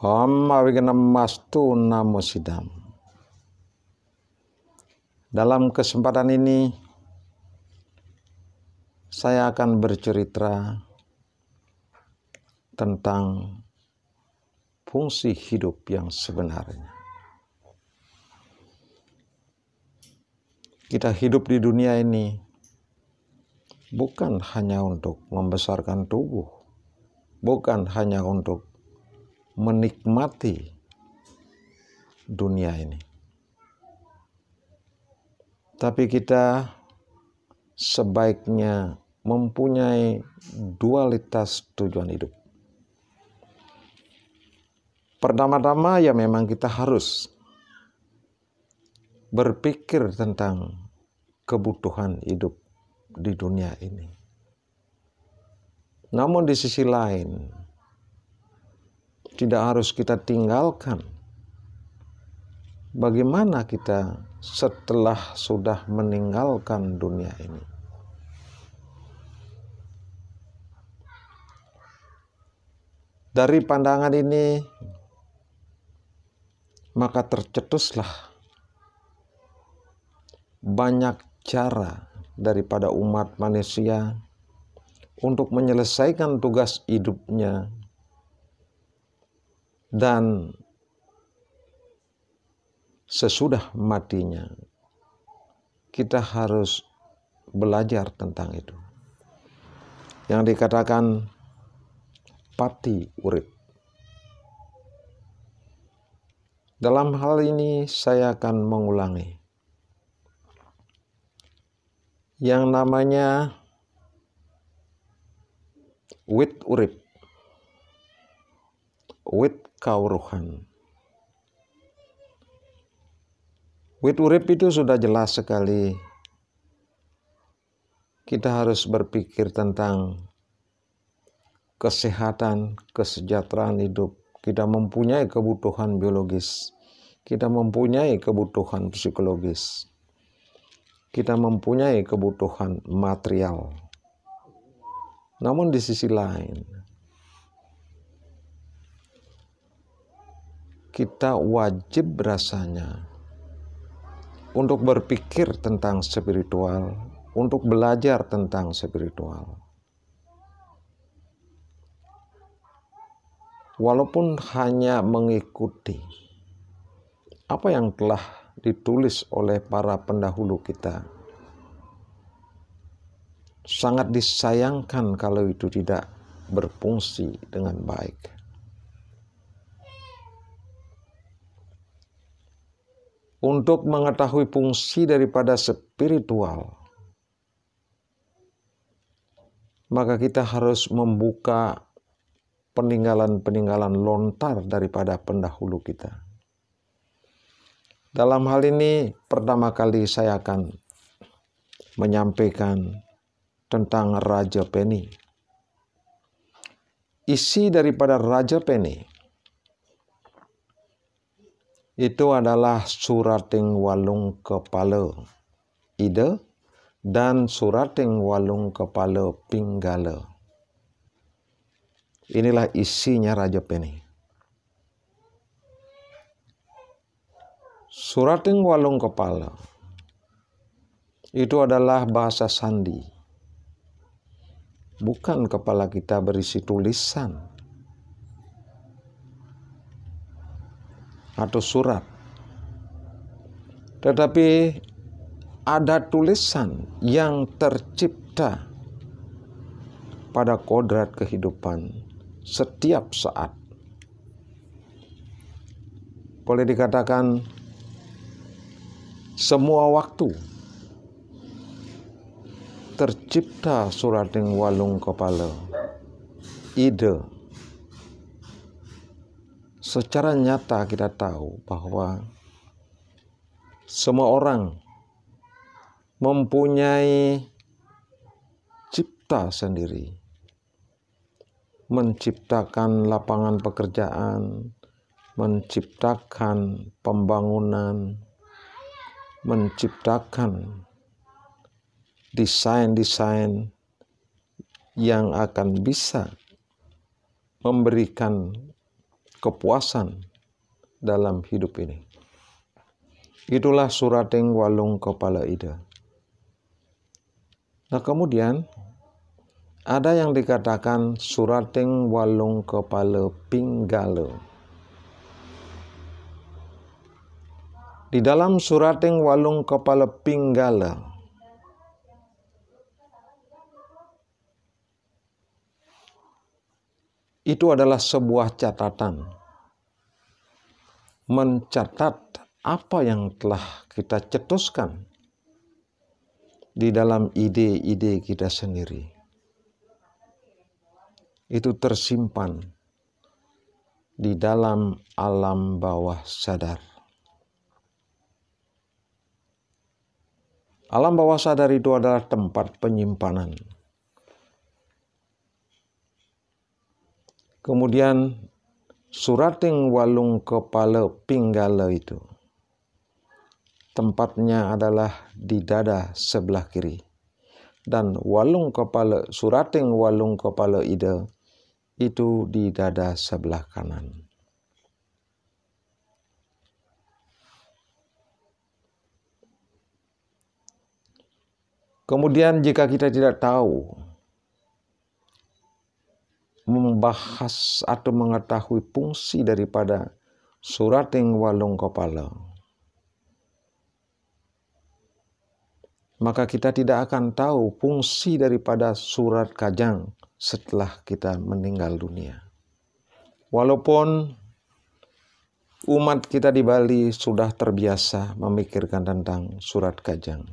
Om Awigenam Mastu Namo Sidam. Dalam kesempatan ini saya akan bercerita tentang fungsi hidup yang sebenarnya. Kita hidup di dunia ini bukan hanya untuk membesarkan tubuh, bukan hanya untuk menikmati dunia ini. Tapi kita sebaiknya mempunyai dualitas tujuan hidup. Pertama-tama ya memang kita harus berpikir tentang kebutuhan hidup di dunia ini. Namun di sisi lain, tidak harus kita tinggalkan bagaimana kita setelah sudah meninggalkan dunia ini. Dari pandangan ini, maka tercetuslah banyak cara daripada umat manusia untuk menyelesaikan tugas hidupnya, dan sesudah matinya kita harus belajar tentang itu, yang dikatakan pati urip. Dalam hal ini saya akan mengulangi yang namanya wit urip, wit kauruhan. Wit urip itu sudah jelas sekali. Kita harus berpikir tentang kesehatan, kesejahteraan hidup. Kita mempunyai kebutuhan biologis, kita mempunyai kebutuhan psikologis, kita mempunyai kebutuhan material. Namun di sisi lain, kita wajib rasanya untuk berpikir tentang spiritual, untuk belajar tentang spiritual. Walaupun hanya mengikuti apa yang telah ditulis oleh para pendahulu kita, sangat disayangkan kalau itu tidak berfungsi dengan baik. Untuk mengetahui fungsi daripada spiritual, maka kita harus membuka peninggalan-peninggalan lontar daripada pendahulu kita. Dalam hal ini, pertama kali saya akan menyampaikan tentang Raja Peni. Isi daripada Raja Peni itu adalah surating walung kepala ide dan surating walung kepala pinggala. Inilah isinya Raja Peni. Surating walung kepala itu adalah bahasa sandi. Bukan kepala kita berisi tulisan atau surat, tetapi ada tulisan yang tercipta pada kodrat kehidupan setiap saat. Boleh dikatakan semua waktu tercipta surating walung kepala ide. Secara nyata kita tahu bahwa semua orang mempunyai cipta sendiri, menciptakan lapangan pekerjaan, menciptakan pembangunan, menciptakan desain-desain yang akan bisa memberikan kepuasan dalam hidup ini. Itulah surating walung kepala ida. Nah kemudian ada yang dikatakan surating walung kepala pinggala. Di dalam surating walung kepala pinggala itu adalah sebuah catatan, mencatat apa yang telah kita cetuskan di dalam ide-ide kita sendiri. Itu tersimpan di dalam alam bawah sadar. Alam bawah sadar itu adalah tempat penyimpanan. Kemudian surating walung kepala pinggala itu tempatnya adalah di dada sebelah kiri. Dan surating walung kepala ida itu di dada sebelah kanan. Kemudian jika kita tidak tahu membahas atau mengetahui fungsi daripada surating walung kepala, maka kita tidak akan tahu fungsi daripada surat kajang setelah kita meninggal dunia. Walaupun umat kita di Bali sudah terbiasa memikirkan tentang surat kajang,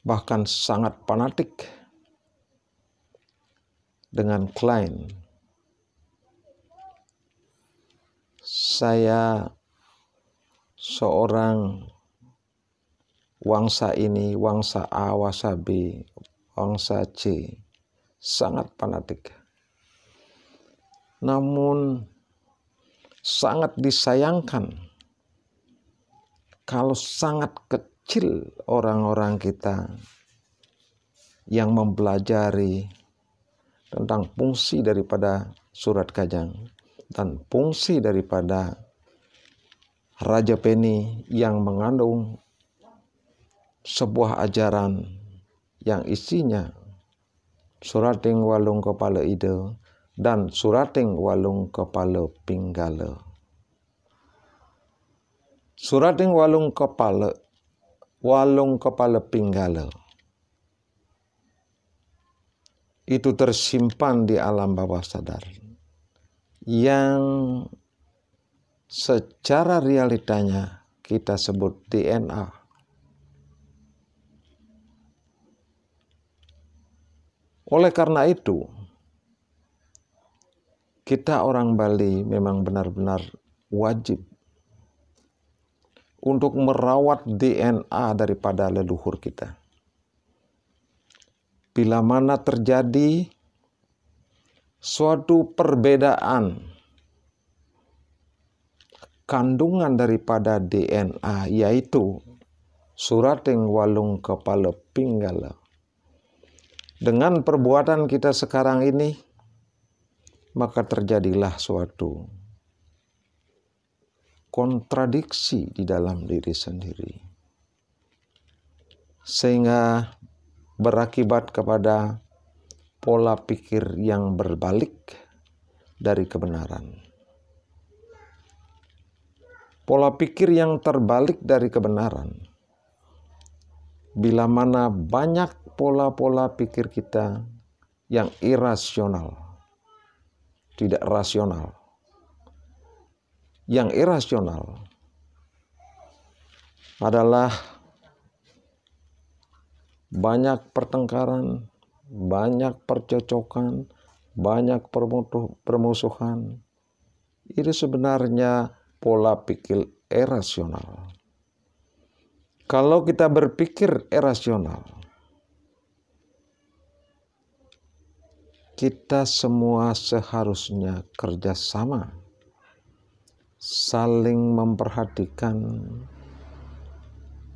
bahkan sangat fanatik dengan klaim, saya seorang wangsa ini, wangsa A, wangsa B, wangsa C, sangat fanatik. Namun sangat disayangkan kalau sangat kecil orang-orang kita yang mempelajari tentang fungsi daripada surat kajang dan fungsi daripada Raja Peni yang mengandung sebuah ajaran yang isinya surating walung kepala ida dan surating walung kepala pinggala. Surating walung kepala pinggala itu tersimpan di alam bawah sadar yang secara realitanya kita sebut DNA. Oleh karena itu, kita orang Bali memang benar-benar wajib untuk merawat DNA daripada leluhur kita. Bila mana terjadi suatu perbedaan kandungan daripada DNA, yaitu surating walung kepala pinggala, dengan perbuatan kita sekarang ini, maka terjadilah suatu kontradiksi di dalam diri sendiri, sehingga berakibat kepada pola pikir yang berbalik dari kebenaran. Pola pikir yang terbalik dari kebenaran, bila mana banyak pola-pola pikir kita yang irasional, tidak rasional. Yang irasional adalah banyak pertengkaran, banyak percocokan, banyak permusuhan. Itu sebenarnya pola pikir irasional. Kalau kita berpikir irasional, kita semua seharusnya kerjasama, saling memperhatikan,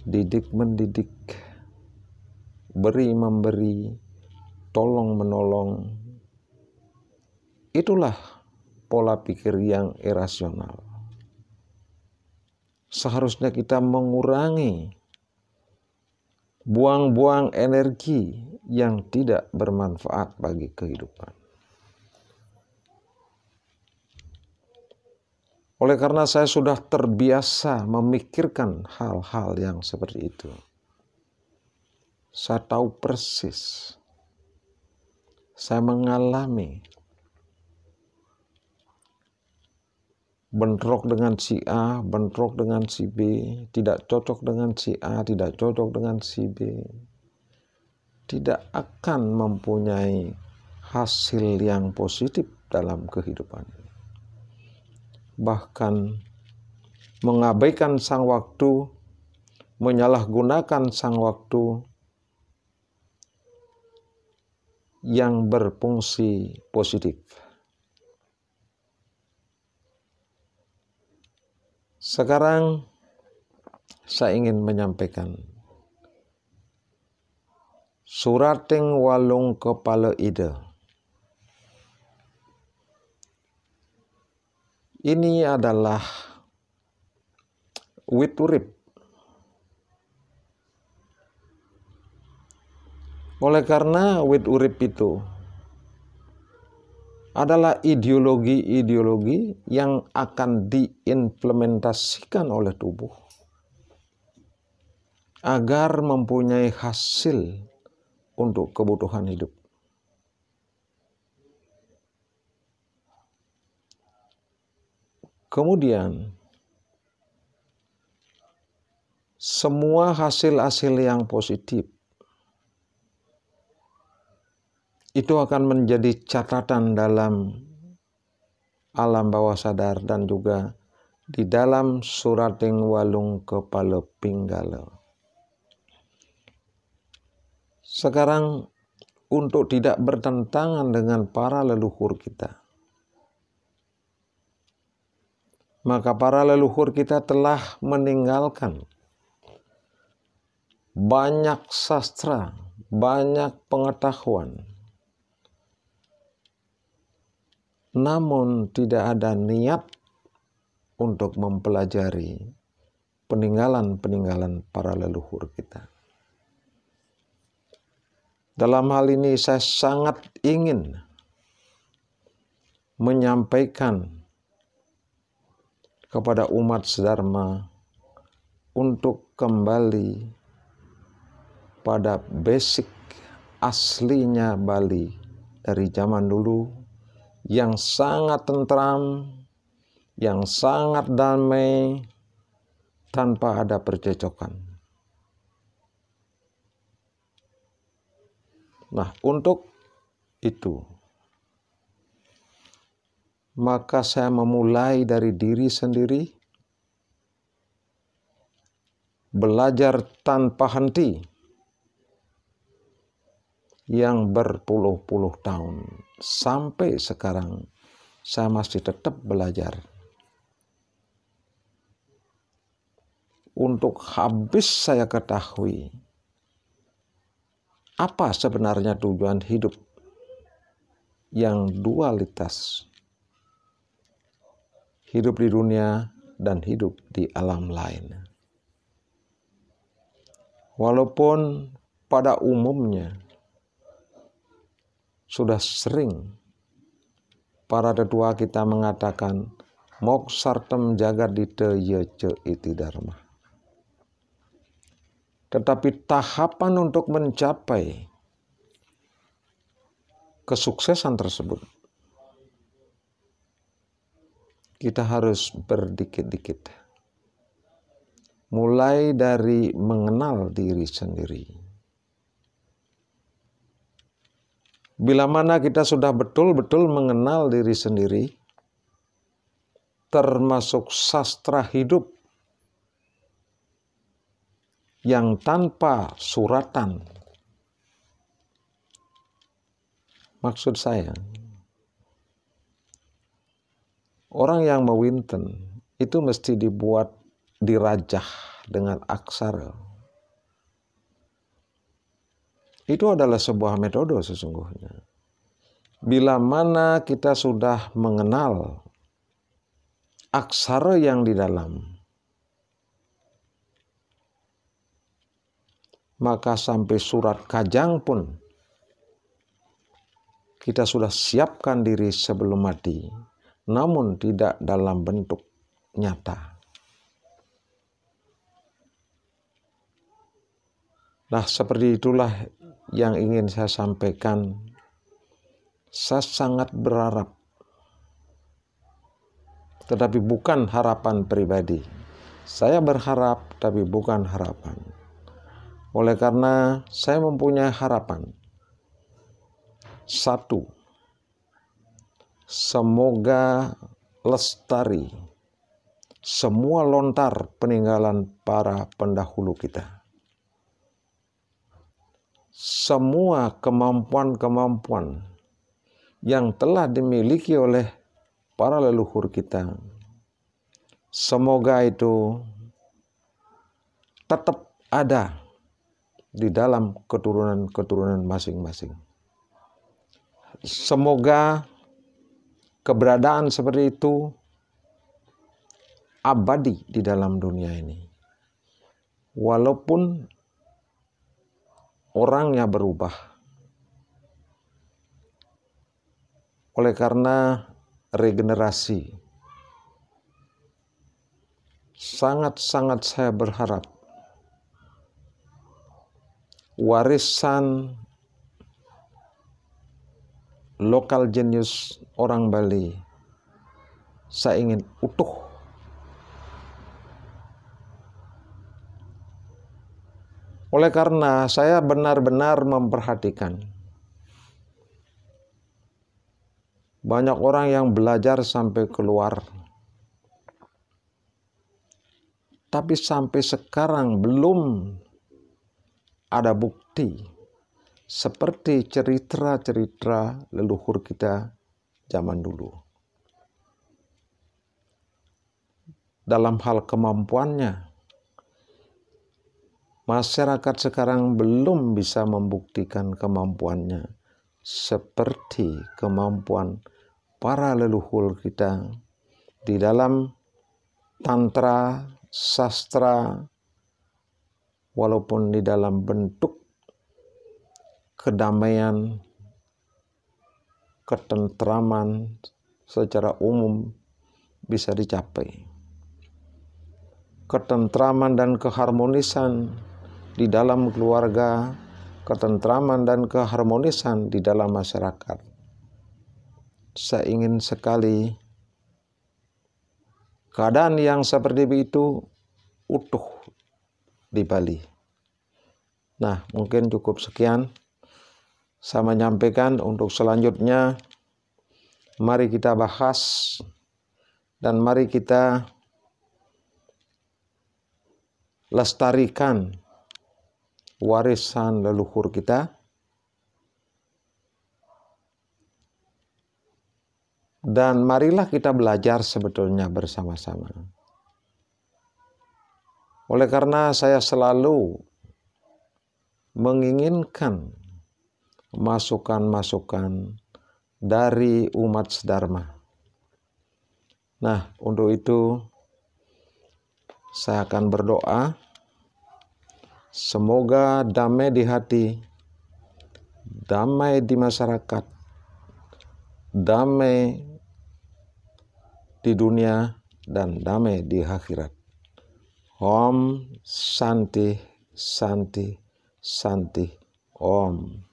didik-mendidik, beri-memberi, tolong-menolong, Itulah pola pikir yang irasional. Seharusnya kita mengurangi buang-buang energi yang tidak bermanfaat bagi kehidupan. Oleh karena saya sudah terbiasa memikirkan hal-hal yang seperti itu. Saya tahu persis. Saya mengalami bentrok dengan si A, bentrok dengan si B, tidak cocok dengan si A, tidak cocok dengan si B. Tidak akan mempunyai hasil yang positif dalam kehidupan ini. Bahkan mengabaikan sang waktu, menyalahgunakan sang waktu yang berfungsi positif. Sekarang saya ingin menyampaikan surating walung kepala ide. Ini adalah wit urip. Oleh karena wit urip itu adalah ideologi-ideologi yang akan diimplementasikan oleh tubuh agar mempunyai hasil untuk kebutuhan hidup. Kemudian, semua hasil-hasil yang positif itu akan menjadi catatan dalam alam bawah sadar dan juga di dalam surating walung kepala pinggala. Sekarang, untuk tidak bertentangan dengan para leluhur kita, maka para leluhur kita telah meninggalkan banyak sastra, banyak pengetahuan. Namun tidak ada niat untuk mempelajari peninggalan-peninggalan para leluhur kita. Dalam hal ini saya sangat ingin menyampaikan kepada umat sedharma untuk kembali pada basic aslinya Bali dari zaman dulu yang sangat tentram, yang sangat damai, tanpa ada percecokan. Nah, untuk itu, maka saya memulai dari diri sendiri, belajar tanpa henti, yang berpuluh-puluh tahun. Sampai sekarang, saya masih tetap belajar. Untuk habis saya ketahui, apa sebenarnya tujuan hidup yang dualitas. Hidup di dunia dan hidup di alam lain. Walaupun pada umumnya sudah sering para tetua kita mengatakan moksartem jagadita yece iti dharma. Tetapi tahapan untuk mencapai kesuksesan tersebut, kita harus berdikit-dikit. Mulai dari mengenal diri sendiri. Bila mana kita sudah betul-betul mengenal diri sendiri, termasuk sastra hidup yang tanpa suratan. Maksud saya, orang yang mewinten itu mesti dibuat dirajah dengan aksara. Itu adalah sebuah metode sesungguhnya. Bila mana kita sudah mengenal aksara yang di dalam, maka sampai surat Kajang pun kita sudah siapkan diri sebelum mati, namun tidak dalam bentuk nyata. Nah, seperti itulah yang ingin saya sampaikan. Saya sangat berharap, tetapi bukan harapan pribadi. Saya berharap, tapi bukan harapan. Oleh karena saya mempunyai harapan. Satu, semoga lestari semua lontar peninggalan para pendahulu kita. Semua kemampuan-kemampuan yang telah dimiliki oleh para leluhur kita, semoga itu tetap ada di dalam keturunan-keturunan masing-masing. Semoga keberadaan seperti itu abadi di dalam dunia ini. Walaupun orangnya berubah. Oleh karena regenerasi, sangat-sangat saya berharap warisan lokal jenius orang Bali saya ingin utuh. Oleh karena saya benar-benar memperhatikan banyak orang yang belajar sampai keluar, tapi sampai sekarang belum ada bukti seperti cerita-cerita leluhur kita zaman dulu. Dalam hal kemampuannya, masyarakat sekarang belum bisa membuktikan kemampuannya seperti kemampuan para leluhur kita di dalam tantra, sastra, walaupun di dalam bentuk kedamaian, ketentraman secara umum bisa dicapai. Ketentraman dan keharmonisan di dalam keluarga, ketentraman dan keharmonisan di dalam masyarakat. Saya ingin sekali keadaan yang seperti itu utuh di Bali. Nah, mungkin cukup sekian saya menyampaikan. Untuk selanjutnya, mari kita bahas dan mari kita lestarikan warisan leluhur kita. Dan marilah kita belajar sebetulnya bersama-sama. Oleh karena saya selalu menginginkan masukan-masukan dari umat sedharma. Nah, untuk itu saya akan berdoa. Semoga damai di hati, damai di masyarakat, damai di dunia, dan damai di akhirat. Om Santi Santi Santi Om.